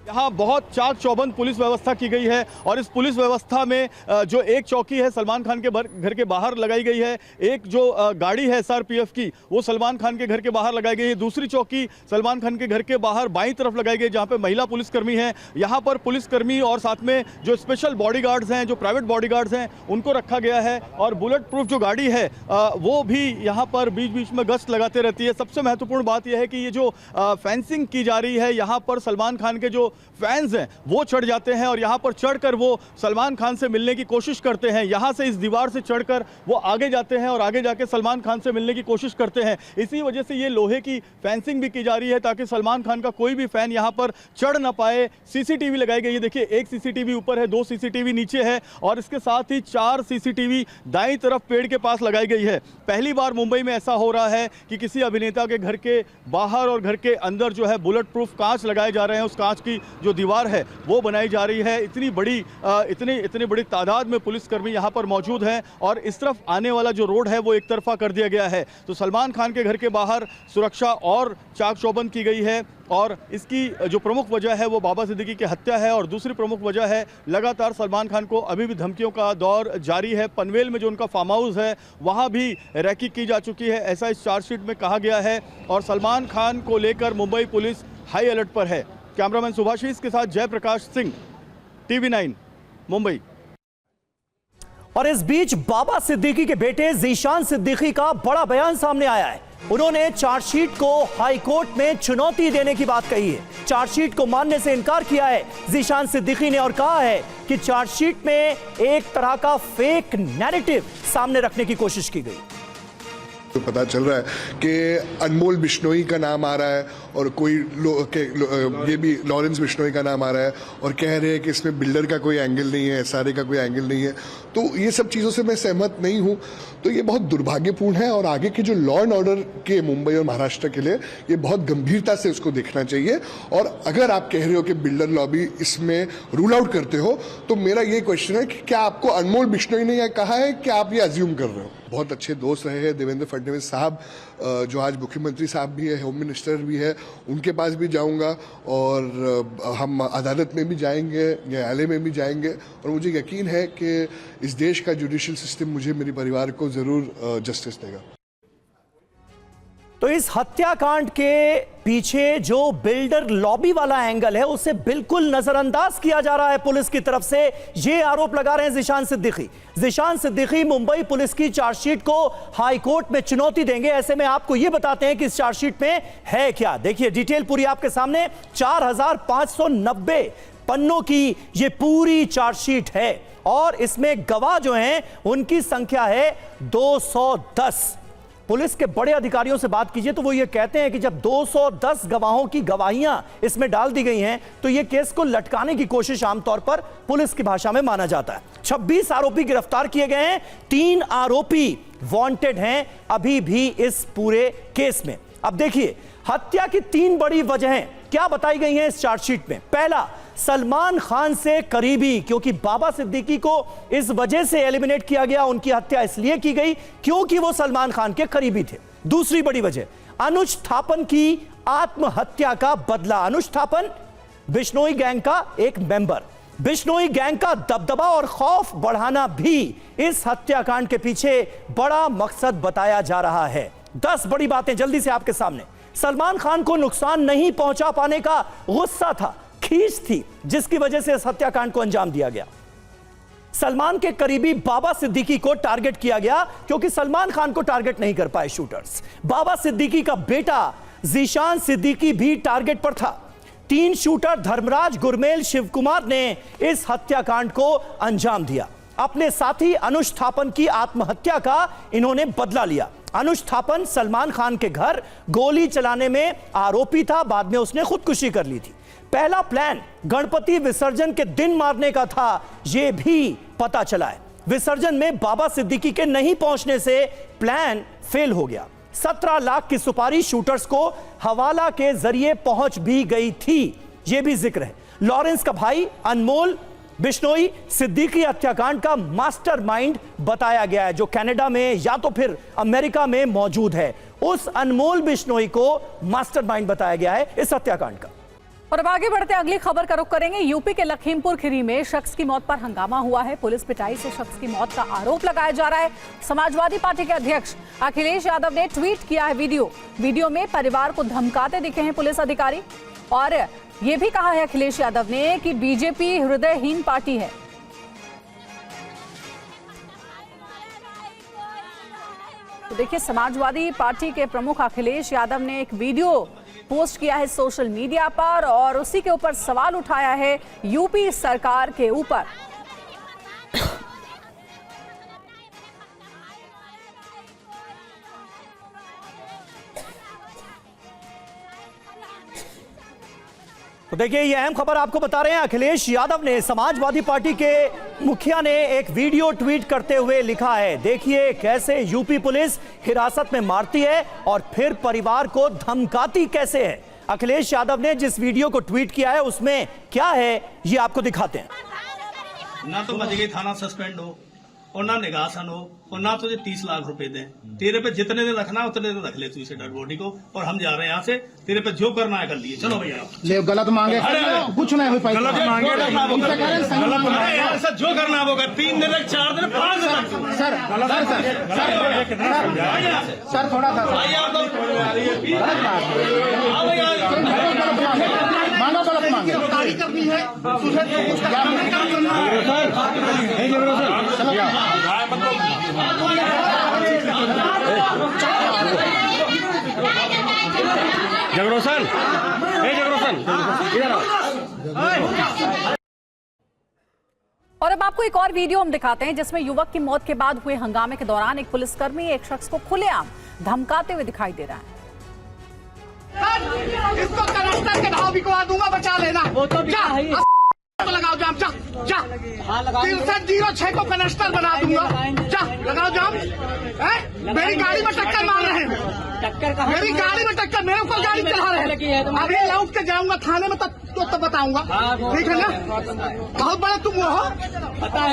[SPEAKER 13] यहाँ बहुत चाक चौबंद पुलिस व्यवस्था की गई है और इस पुलिस व्यवस्था में जो एक चौकी है सलमान खान के घर के बाहर लगाई गई है, एक जो गाड़ी है SRPF की वो सलमान खान के घर के बाहर लगाई गई है, दूसरी चौकी सलमान खान के घर के बाहर बाईं तरफ लगाई गई जहाँ पे महिला पुलिसकर्मी हैं। यहाँ पर पुलिसकर्मी और साथ में जो स्पेशल बॉडीगार्ड्स हैं, जो प्राइवेट बॉडीगार्ड्स हैं, उनको रखा गया है। और बुलेट प्रूफ जो गाड़ी है वो भी यहाँ पर बीच बीच में गश्त लगाते रहती है। सबसे महत्वपूर्ण बात यह है कि ये जो फेंसिंग की जा रही है यहाँ पर सलमान खान के जो फैंस हैं वो चढ़ जाते हैं और यहाँ पर चढ़कर वो सलमान खान से मिलने की कोशिश करते हैं। यहाँ से इस दीवार से चढ़कर वो आगे जाते हैं और आगे जाके सलमान खान से मिलने की कोशिश करते हैं। इसी वजह से ये लोहे की फेंसिंग भी की जा रही है ताकि सलमान खान का कोई भी फैन यहाँ पर चढ़ ना पाए। सीसीटीवी लगाई गई है, देखिए एक सीसीटीवी ऊपर है, 2 सीसीटीवी नीचे है और इसके साथ ही 4 सीसीटीवी दाईं तरफ पेड़ के पास लगाई गई है। पहली बार मुंबई में ऐसा हो रहा है कि किसी अभिनेता के घर के बाहर और घर के अंदर जो है बुलेट प्रूफ कांच लगाए जा रहे हैं। उस कांच की जो दीवार है वो बनाई जा रही है। इतनी बड़ी तादाद में पुलिसकर्मी यहाँ पर मौजूद हैं और इस तरफ आने वाला जो रोड है वो एक तरफा कर दिया गया है। तो सलमान खान के घर के बाहर सुरक्षा और चाक चौबंद की गई है और इसकी जो प्रमुख वजह है वो बाबा सिद्दीकी की हत्या है और दूसरी प्रमुख वजह है लगातार सलमान खान को अभी भी धमकियों का दौर जारी है। पनवेल में जो उनका फार्म हाउस है वहाँ भी रैकी की जा चुकी है, ऐसा इस चार्जशीट में कहा गया है और सलमान खान को लेकर मुंबई पुलिस हाई अलर्ट पर है। कैमरामैन सुभाषीष के साथ जयप्रकाश सिंह, TV9 मुंबई।
[SPEAKER 3] और इस बीच बाबा सिद्दीकी के बेटे ज़ीशान सिद्दीकी का बड़ा बयान सामने आया है। उन्होंने चार्जशीट को हाई कोर्ट में चुनौती देने की बात कही है। चार्जशीट को मानने से इनकार किया है ज़ीशान सिद्दीकी ने और कहा है कि चार्जशीट में एक तरह का फेक नैरेटिव सामने रखने की कोशिश की गई।
[SPEAKER 12] तो पता चल रहा है कि अनमोल बिश्नोई का नाम आ रहा है और कोई ये भी लॉरेंस बिश्नोई का नाम आ रहा है और कह रहे हैं कि इसमें बिल्डर का कोई एंगल नहीं है, SRA का कोई एंगल नहीं है। तो ये सब चीज़ों से मैं सहमत नहीं हूँ। तो ये बहुत दुर्भाग्यपूर्ण है और आगे के जो लॉ एंड ऑर्डर के मुंबई और महाराष्ट्र के लिए ये बहुत गंभीरता से उसको देखना चाहिए। और अगर आप कह रहे हो कि बिल्डर लॉबी इसमें रूल आउट करते हो तो मेरा ये क्वेश्चन है कि क्या आपको अनमोल बिश्नोई ने यह कहा है कि आप ये अज्यूम कर रहे हो? बहुत अच्छे दोस्त रहे हैं देवेंद्र फडणवीस साहब, जो आज मुख्यमंत्री साहब भी है, होम मिनिस्टर भी है, उनके पास भी जाऊंगा और हम अदालत में भी जाएंगे, न्यायालय में भी जाएंगे और मुझे यकीन है कि इस देश का जुडिशियल सिस्टम मुझे, मेरे परिवार को ज़रूर जस्टिस देगा।
[SPEAKER 3] तो इस हत्याकांड के पीछे जो बिल्डर लॉबी वाला एंगल है उसे बिल्कुल नजरअंदाज किया जा रहा है पुलिस की तरफ से। ये आरोप लगा रहे हैं ज़ीशान सिद्दीकी। ज़ीशान सिद्दीकी मुंबई पुलिस की चार्जशीट को हाई कोर्ट में चुनौती देंगे। ऐसे में आपको यह बताते हैं कि इस चार्जशीट में है क्या। देखिए डिटेल पूरी आपके सामने। 4590 पन्नों की ये पूरी चार्जशीट है और इसमें गवाह जो हैं उनकी संख्या है 210। पुलिस के बड़े अधिकारियों से बात कीजिए तो वो ये कहते हैं कि जब 210 गवाहों की गवाहियां इसमें डाल दी गई हैं तो ये केस को लटकाने की कोशिश आमतौर पर पुलिस की भाषा में माना जाता है। 26 आरोपी गिरफ्तार किए गए हैं, 3 आरोपी वांटेड हैं अभी भी इस पूरे केस में। अब देखिए हत्या की 3 बड़ी वजहें क्या बताई गई हैं इस चार्जशीट में। पहला, सलमान खान से करीबी, क्योंकि बाबा सिद्दीकी को इस वजह से एलिमिनेट किया गया, उनकी हत्या इसलिए की गई क्योंकि वो सलमान खान के करीबी थे। दूसरी बड़ी वजह, अनुज थापन की आत्महत्या का बदला। अनुज थापन बिश्नोई गैंग का एक मेंबर, बिश्नोई गैंग का दबदबा और खौफ बढ़ाना भी इस हत्याकांड के पीछे बड़ा मकसद बताया जा रहा है। 10 बड़ी बातें जल्दी से आपके सामने। सलमान खान को नुकसान नहीं पहुंचा पाने का गुस्सा था, खींच थी, जिसकी वजह से इस हत्याकांड को अंजाम दिया गया। सलमान के करीबी बाबा सिद्दीकी को टारगेट किया गया क्योंकि सलमान खान को टारगेट नहीं कर पाए शूटर्स। बाबा सिद्दीकी का बेटा ज़ीशान सिद्दीकी भी टारगेट पर था। 3 शूटर धर्मराज, गुरमेल, शिवकुमार ने इस हत्याकांड को अंजाम दिया। अपने साथी अनुज थापन की आत्महत्या का इन्होंने बदला लिया। अनुज थापन सलमान खान के घर गोली चलाने में आरोपी था, बाद में उसने खुदकुशी कर ली थी। पहला प्लान गणपति विसर्जन के दिन मारने का था, यह भी पता चला है। विसर्जन में बाबा सिद्दीकी के नहीं पहुंचने से प्लान फेल हो गया। 17 लाख की सुपारी शूटर्स को हवाला के जरिए पहुंच भी गई थी, यह भी जिक्र है। लॉरेंस का भाई अनमोल बिश्नोई सिद्दीकी हत्याकांड का मास्टरमाइंड बताया गया है, जो कनाडा में या तो फिर अमेरिका में मौजूद है। उस अनमोल बिश्नोई को मास्टरमाइंड बताया गया है इस हत्याकांड का।
[SPEAKER 1] और अब आगे बढ़ते अगली खबर का रुख करेंगे। यूपी के लखीमपुर खीरी में शख्स की मौत पर हंगामा हुआ है। पुलिस पिटाई से शख्स की मौत का आरोप लगाया जा रहा है। समाजवादी पार्टी के अध्यक्ष अखिलेश यादव ने ट्वीट किया है वीडियो में परिवार को धमकाते दिखे हैं पुलिस अधिकारी और यह भी कहा है अखिलेश यादव ने कि बीजेपी हृदयहीन पार्टी है। तो देखिए समाजवादी पार्टी के प्रमुख अखिलेश यादव ने एक वीडियो पोस्ट किया है सोशल मीडिया पर और उसी के ऊपर सवाल उठाया है यूपी सरकार के ऊपर।
[SPEAKER 3] तो देखिए, ये अहम खबर आपको बता रहे हैं। अखिलेश यादव ने, समाजवादी पार्टी के मुखिया ने एक वीडियो ट्वीट करते हुए लिखा है, देखिए कैसे यूपी पुलिस हिरासत में मारती है और फिर परिवार को धमकाती कैसे है। अखिलेश यादव ने जिस वीडियो को ट्वीट किया है उसमें क्या है ये आपको दिखाते हैं।
[SPEAKER 8] ना तो मजगी थाना सस्पेंड हो और ना निगासन हो और ना तुझे 30 लाख रुपए दें। तेरे पे जितने दिन रखना उतने दिन रख ले तू इसे डेड बॉडी को, और हम जा रहे हैं यहाँ से। तेरे पे जो करना है कर लिए, चलो भैया।
[SPEAKER 6] ले गलत मांगे कुछ नहीं हो पाएगा,
[SPEAKER 8] गलत मांगे सर, जो करना है वो कर। 3 दिन 4 दिन 5 दिन
[SPEAKER 6] सर सर थोड़ा सा मांगो, गलत मांगे करनी है
[SPEAKER 4] जगरोसन, इधर आओ।
[SPEAKER 1] और अब आपको एक और वीडियो हम दिखाते हैं जिसमें युवक की मौत के बाद हुए हंगामे के दौरान एक पुलिसकर्मी एक शख्स को खुलेआम धमकाते हुए दिखाई दे रहा है।
[SPEAKER 8] इसको कनेक्टर के भाव बिकवा दूंगा, बचा लेना। वो तो लगाओ जाम, जा 6306 को कनेक्टर बना दूंगा, जा लगाओ जाम। मेरी गाड़ी में टक्कर मार रहे हैं, मेरी गाड़ी में टक्कर, मेरे ऊपर गाड़ी चला रहे हैं। अभी लौट के जाऊंगा थाने में तो बताऊंगा, ठीक है ना। बहुत बड़ा तुम वो हो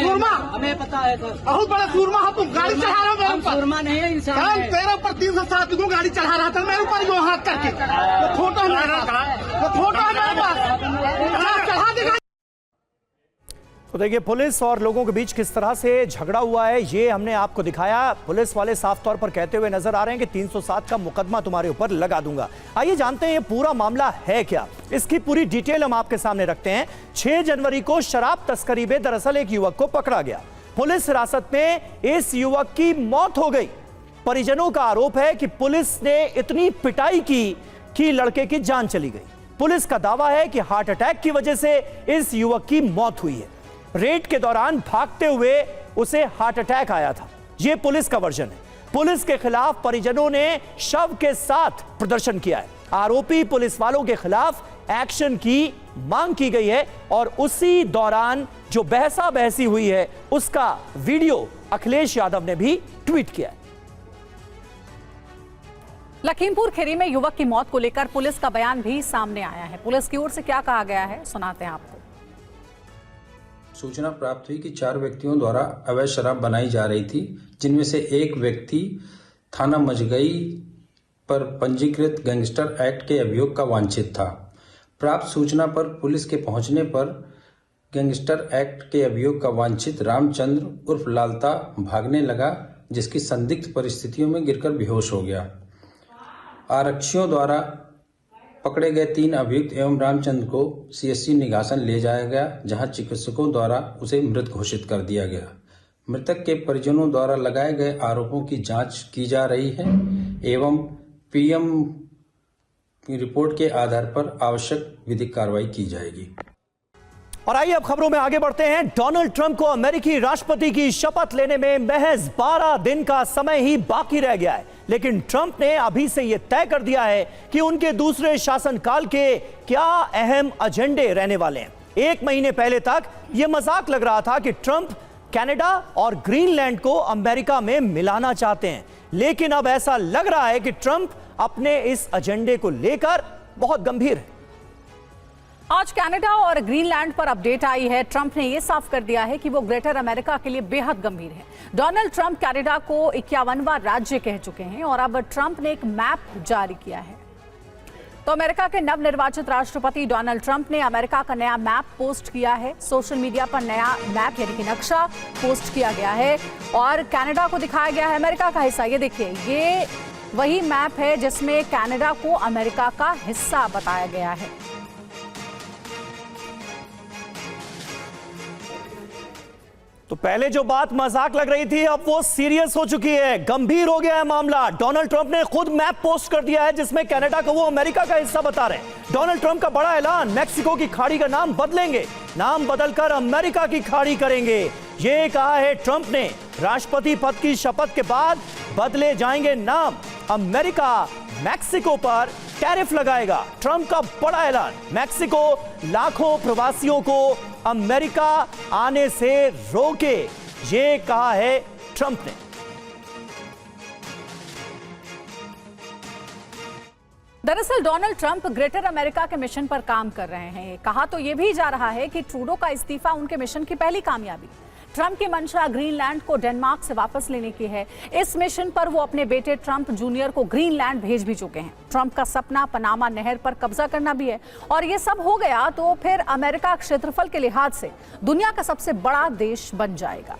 [SPEAKER 8] सूरमा, हमें पता है बहुत बड़ा सूरमा हो तुम। गाड़ी चढ़ा रहे हो मेरे ऊपर, सूरमा नहीं है इंसान। तेरे ऊपर 307 को गाड़ी चढ़ा रहा था, मेरे ऊपर वो हाथ करके। वो फोटो है मेरे पास, चढ़ा देगा।
[SPEAKER 3] तो देखिए, पुलिस और लोगों के बीच किस तरह से झगड़ा हुआ है ये हमने आपको दिखाया। पुलिस वाले साफ तौर पर कहते हुए नजर आ रहे हैं कि 307 का मुकदमा तुम्हारे ऊपर लगा दूंगा। आइए जानते हैं ये पूरा मामला है क्या, इसकी पूरी डिटेल हम आपके सामने रखते हैं। 6 जनवरी को शराब तस्करी में दरअसल एक युवक को पकड़ा गया। पुलिस हिरासत में इस युवक की मौत हो गई। परिजनों का आरोप है कि पुलिस ने इतनी पिटाई की कि लड़के की जान चली गई। पुलिस का दावा है कि हार्ट अटैक की वजह से इस युवक की मौत हुई है। रेड के दौरान भागते हुए उसे हार्ट अटैक आया था, यह पुलिस का वर्जन है। पुलिस के खिलाफ परिजनों ने शव के साथ प्रदर्शन किया है। आरोपी पुलिस वालों के खिलाफ एक्शन की मांग की गई है और उसी दौरान जो बहसा बहसी हुई है उसका वीडियो अखिलेश यादव ने भी ट्वीट किया है।
[SPEAKER 1] लखीमपुर खीरी में युवक की मौत को लेकर पुलिस का बयान भी सामने आया है। पुलिस की ओर से क्या कहा गया है सुनाते हैं आपको।
[SPEAKER 14] सूचना प्राप्त हुई कि 4 व्यक्तियों द्वारा अवैध शराब बनाई जा रही थी, जिनमें से एक व्यक्ति थाना मजगई पर पंजीकृत गैंगस्टर एक्ट के अभियोग का वांछित था। प्राप्त सूचना पर पुलिस के पहुंचने पर गैंगस्टर एक्ट के अभियोग का वांछित रामचंद्र उर्फ लालता भागने लगा, जिसकी संदिग्ध परिस्थितियों में गिरकर बेहोश हो गया। आरक्षियों द्वारा पकड़े गए 3 अभियुक्त एवं रामचंद्र को सीएससी निगासन ले जाया गया, जहां चिकित्सकों द्वारा उसे मृत घोषित कर दिया गया। मृतक के परिजनों द्वारा लगाए गए आरोपों की जांच की जा रही है एवं पीएम रिपोर्ट के आधार पर आवश्यक विधिक कार्रवाई की जाएगी।
[SPEAKER 3] और आइए अब खबरों में आगे बढ़ते हैं। डोनाल्ड ट्रंप को अमेरिकी राष्ट्रपति की शपथ लेने में महज 12 दिन का समय ही बाकी रह गया है, लेकिन ट्रंप ने अभी से यह तय कर दिया है कि उनके दूसरे शासनकाल के क्या अहम एजेंडे रहने वाले हैं। 1 महीने पहले तक यह मजाक लग रहा था कि ट्रंप कनाडा और ग्रीनलैंड को अमेरिका में मिलाना चाहते हैं, लेकिन अब ऐसा लग रहा है कि ट्रंप अपने इस एजेंडे को लेकर बहुत गंभीर है।
[SPEAKER 1] आज कनाडा और ग्रीनलैंड पर अपडेट आई है। ट्रंप ने यह साफ कर दिया है कि वो ग्रेटर अमेरिका के लिए बेहद गंभीर है। डोनाल्ड ट्रंप कनाडा को 51वां राज्य कह चुके हैं और अब ट्रंप ने एक मैप जारी किया है। तो अमेरिका के नवनिर्वाचित राष्ट्रपति डोनाल्ड ट्रंप ने अमेरिका का नया मैप पोस्ट किया है। सोशल मीडिया पर नया मैप यानी कि नक्शा पोस्ट किया गया है और कनाडा को दिखाया गया है अमेरिका का हिस्सा। ये देखिए, ये वही मैप है जिसमें कनाडा को अमेरिका का हिस्सा बताया गया है।
[SPEAKER 3] तो पहले जो बात मजाक लग रही थी अब वो सीरियस हो चुकी है, गंभीर हो गया है मामला। डोनाल्ड ट्रंप ने खुद मैप पोस्ट कर दिया है जिसमें कनाडा को वो अमेरिका का हिस्सा बता रहे हैं। डोनाल्ड ट्रंप का बड़ा ऐलान, मैक्सिको की खाड़ी का नाम बदलेंगे, नाम बदलकर अमेरिका की खाड़ी करेंगे, ये कहा है ट्रंप ने। राष्ट्रपति पद की शपथ के बाद बदले जाएंगे नाम, अमेरिका मैक्सिको पर टैरिफ लगाएगा। ट्रंप का बड़ा ऐलान, मैक्सिको लाखों प्रवासियों को अमेरिका आने से रोके, ये कहा है ट्रंप ने।
[SPEAKER 1] दरअसल डोनाल्ड ट्रंप ग्रेटर अमेरिका के मिशन पर काम कर रहे हैं। कहा तो यह भी जा रहा है कि ट्रूडो का इस्तीफा उनके मिशन की पहली कामयाबी। ट्रंप की मंशा ग्रीनलैंड को डेनमार्क से वापस लेने की है। इस मिशन पर वो अपने बेटे ट्रंप जूनियर को ग्रीनलैंड भेज भी चुके हैं। ट्रंप का सपना पनामा नहर पर कब्जा करना भी है, और ये सब हो गया तो फिर अमेरिका क्षेत्रफल के लिहाज से दुनिया का सबसे बड़ा देश बन जाएगा।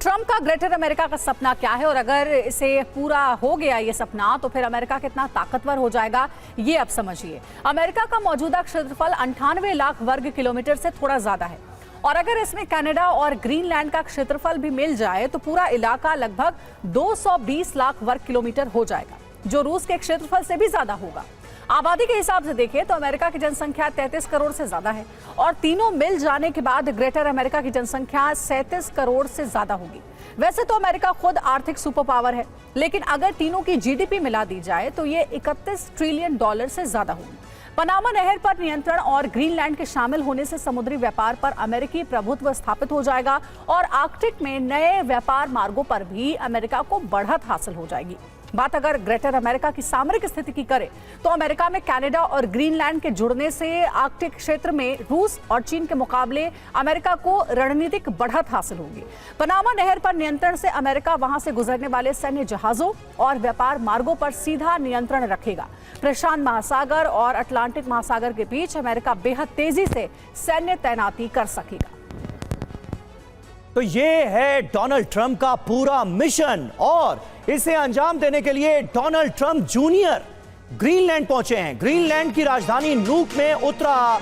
[SPEAKER 1] ट्रंप का ग्रेटर अमेरिका का सपना क्या है, और अगर इसे पूरा हो गया ये सपना तो फिर अमेरिका कितना ताकतवर हो जाएगा, ये अब समझिए। अमेरिका का मौजूदा क्षेत्रफल 98 लाख वर्ग किलोमीटर से थोड़ा ज्यादा है, और अगर इसमें कनाडा और ग्रीनलैंड का क्षेत्रफल भी मिल जाए तो पूरा इलाका लगभग 220 लाख वर्ग किलोमीटर हो जाएगा, जो रूस के क्षेत्रफल से भी ज्यादा होगा। आबादी के हिसाब से देखें तो अमेरिका की जनसंख्या 33 करोड़ से ज्यादा है, और तीनों मिल जाने के बाद ग्रेटर अमेरिका की जनसंख्या 37 करोड़ से ज्यादा होगी। वैसे तो अमेरिका खुद आर्थिक सुपर पावर है, लेकिन अगर तीनों की जीडीपी मिला दी जाए तो ये 31 ट्रिलियन डॉलर से ज्यादा होगी। पनामा नहर पर नियंत्रण और ग्रीनलैंड के शामिल होने से समुद्री व्यापार पर अमेरिकी प्रभुत्व स्थापित हो जाएगा, और आर्कटिक में नए व्यापार मार्गों पर भी अमेरिका को बढ़त हासिल हो जाएगी। बात अगर ग्रेटर अमेरिका की सामरिक स्थिति की करें तो अमेरिका में कनाडा और ग्रीनलैंड के जुड़ने से आर्कटिक क्षेत्र में रूस और चीन के मुकाबले अमेरिका को रणनीतिक बढ़त हासिल होगी। पनामा नहर पर नियंत्रण से अमेरिका वहां से गुजरने वाले सैन्य जहाजों और व्यापार मार्गों पर सीधा नियंत्रण रखेगा। प्रशांत महासागर और अटलांटिक महासागर के बीच अमेरिका बेहद तेजी से सैन्य तैनाती कर सकेगा।
[SPEAKER 3] तो ये है डोनाल्ड ट्रंप का पूरा मिशन, और इसे अंजाम देने के लिए डोनाल्ड ट्रंप जूनियर ग्रीनलैंड पहुंचे हैं। ग्रीनलैंड की राजधानी नूक में उतरा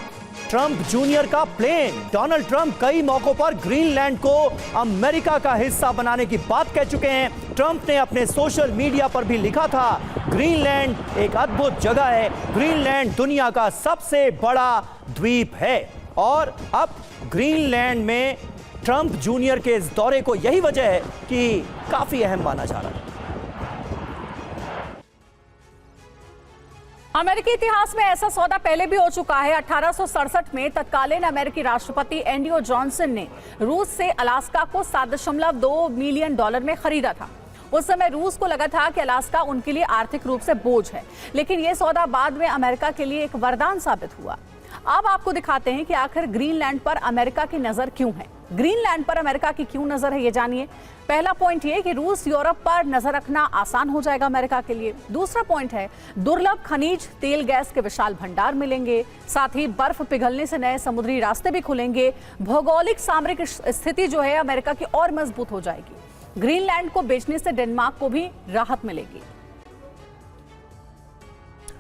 [SPEAKER 3] ट्रंप जूनियर का प्लेन। डोनाल्ड ट्रंप कई मौकों पर ग्रीनलैंड को अमेरिका का हिस्सा बनाने की बात कह चुके हैं। ट्रंप ने अपने सोशल मीडिया पर भी लिखा था, ग्रीनलैंड एक अद्भुत जगह है, ग्रीनलैंड दुनिया का सबसे बड़ा द्वीप है। और अब ग्रीनलैंड में ट्रंप जूनियर के इस दौरे को यही वजह है कि काफी अहम माना जा रहा है।
[SPEAKER 1] अमेरिकी इतिहास में ऐसा सौदा पहले भी हो चुका है। 1867 में तत्कालीन अमेरिकी राष्ट्रपति एंड्रयू जॉनसन ने रूस से अलास्का को $7.2 मिलियन में खरीदा था। उस समय रूस को लगा था कि अलास्का उनके लिए आर्थिक रूप से बोझ है, लेकिन यह सौदा बाद में अमेरिका के लिए एक वरदान साबित हुआ। अब आपको दिखाते हैं कि आखिर ग्रीनलैंड पर अमेरिका की नजर क्यों है। ग्रीनलैंड पर अमेरिका की क्यों नजर है, ये जानिए। पहला पॉइंट ये कि रूस यूरोप पर नजर रखना आसान हो जाएगा अमेरिका के लिए। दूसरा पॉइंट है, दुर्लभ खनिज तेल गैस के विशाल भंडार मिलेंगे, साथ ही बर्फ पिघलने से नए समुद्री रास्ते भी खुलेंगे। भौगोलिक सामरिक स्थिति जो है अमेरिका की और मजबूत हो जाएगी। ग्रीनलैंड को बेचने से डेनमार्क को भी राहत मिलेगी।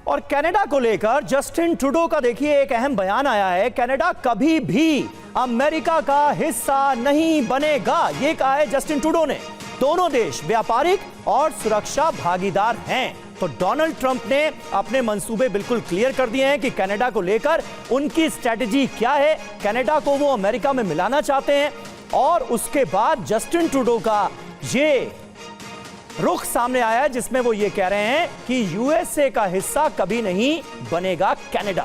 [SPEAKER 3] और कनाडा को लेकर जस्टिन ट्रूडो का देखिए एक अहम बयान आया है। कनाडा कभी भी अमेरिका का हिस्सा नहीं बनेगा, यह कहा है जस्टिन ट्रूडो ने। दोनों देश व्यापारिक और सुरक्षा भागीदार हैं। तो डोनाल्ड ट्रंप ने अपने मंसूबे बिल्कुल क्लियर कर दिए हैं कि कनाडा को लेकर उनकी स्ट्रेटजी क्या है। कनाडा को वो अमेरिका में मिलाना चाहते हैं, और उसके बाद जस्टिन ट्रूडो का ये रुख सामने आया है जिसमें वो ये कह रहे हैं कि यूएसए का हिस्सा कभी नहीं बनेगा कनाडा।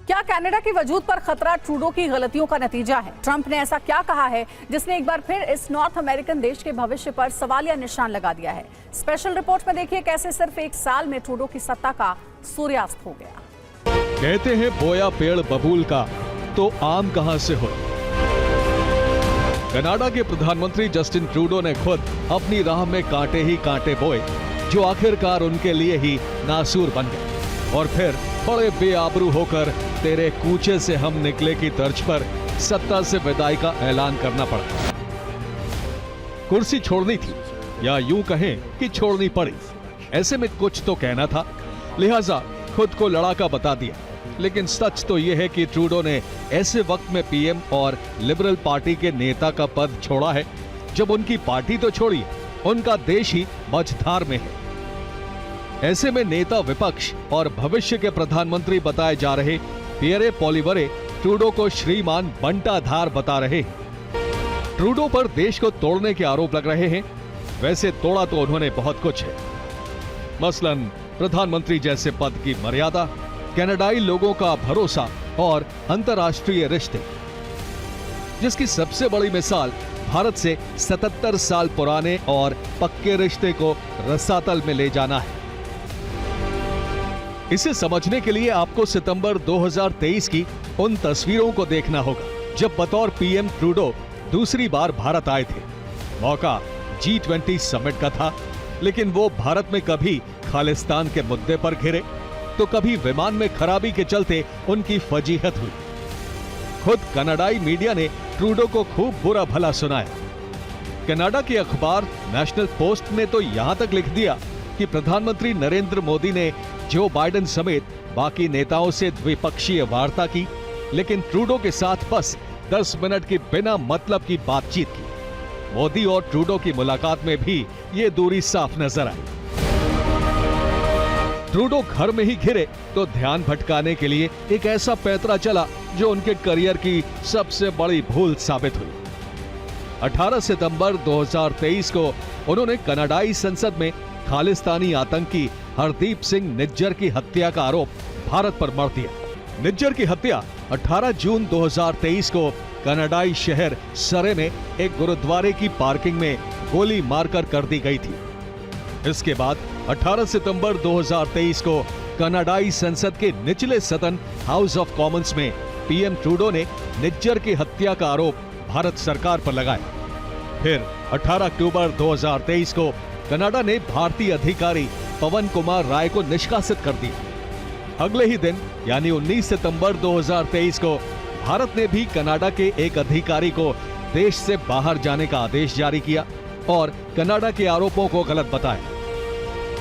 [SPEAKER 1] क्या कनाडा की वजूद पर खतरा ट्रूडो की गलतियों का नतीजा है? ट्रंप ने ऐसा क्या कहा है जिसने एक बार फिर इस नॉर्थ अमेरिकन देश के भविष्य पर सवालिया निशान लगा दिया है? स्पेशल रिपोर्ट में देखिए कैसे सिर्फ एक साल में ट्रूडो की सत्ता का सूर्यास्त हो गया।
[SPEAKER 15] कहते हैं बोया पेड़ बबूल का तो आम कहां से हो। कनाडा के प्रधानमंत्री जस्टिन ट्रूडो ने खुद अपनी राह में कांटे ही कांटे बोए, जो आखिरकार उनके लिए ही नासूर बन गए, और फिर बड़े बेआबरू होकर तेरे कूचे से हम निकले की तर्ज पर सत्ता से विदाई का ऐलान करना पड़ा। कुर्सी छोड़नी थी, या यूं कहें कि छोड़नी पड़ी। ऐसे में कुछ तो कहना था, लिहाजा खुद को लड़ाका बता दिया लेकिन सच तो यह है कि ट्रूडो ने ऐसे वक्त में पीएम और लिबरल पार्टी के नेता का पद छोड़ा है जब उनकी पार्टी तो छोड़ी, उनका देश ही मझधार में है। ऐसे में नेता विपक्ष और भविष्य के प्रधानमंत्री बताए जा रहे पियरे पॉलिवरे ट्रूडो को श्रीमान बंटाधार बता रहे हैं। ट्रूडो पर देश को तोड़ने के आरोप लग रहे हैं। वैसे तोड़ा तो उन्होंने बहुत कुछ है, मसलन प्रधानमंत्री जैसे पद की मर्यादा, कनाडाई लोगों का भरोसा और अंतर्राष्ट्रीय रिश्ते, जिसकी सबसे बड़ी मिसाल भारत से 77 साल पुराने और पक्के रिश्ते को रसातल में ले जाना है। इसे समझने के लिए आपको सितंबर 2023 की उन तस्वीरों को देखना होगा जब बतौर पीएम ट्रूडो दूसरी बार भारत आए थे। मौका G20 समिट का था, लेकिन वो भारत में कभी खालिस्तान के मुद्दे पर घिरे तो कभी विमान में खराबी के चलते उनकी फजीहत हुई। खुद कनाडाई मीडिया ने ट्रूडो को खूब बुरा भला सुनाया। कनाडा के अखबार नेशनल पोस्ट ने तो यहां तक लिख दिया कि प्रधानमंत्री नरेंद्र मोदी ने जो बाइडेन समेत बाकी नेताओं से द्विपक्षीय वार्ता की, लेकिन ट्रूडो के साथ बस 10 मिनट की बिना मतलब की बातचीत की। मोदी और ट्रूडो की मुलाकात में भी ये दूरी साफ नजर आई। ट्रूडो घर में ही घिरे तो ध्यान भटकाने के लिए एक ऐसा पैंतरा चला जो उनके करियर की सबसे बड़ी भूल साबित हुई। 18 सितंबर 2023 को उन्होंने कनाडाई संसद में खालिस्तानी आतंकी हरदीप सिंह निज्जर की हत्या का आरोप भारत पर मढ़ दिया। निज्जर की हत्या 18 जून 2023 को कनाडाई शहर सरे में एक गुरुद्वारे की पार्किंग में गोली मारकर कर दी गई थी। इसके बाद 18 सितंबर 2023 को कनाडाई संसद के निचले सदन हाउस ऑफ कॉमन्स में पीएम ट्रूडो ने निज्जर की हत्या का आरोप भारत सरकार पर लगाया। फिर 18 अक्टूबर 2023 को कनाडा ने भारतीय अधिकारी पवन कुमार राय को निष्कासित कर दिया। अगले ही दिन यानी 19 सितंबर 2023 को भारत ने भी कनाडा के एक अधिकारी को देश से बाहर जाने का आदेश जारी किया और कनाडा के आरोपों को गलत बताया।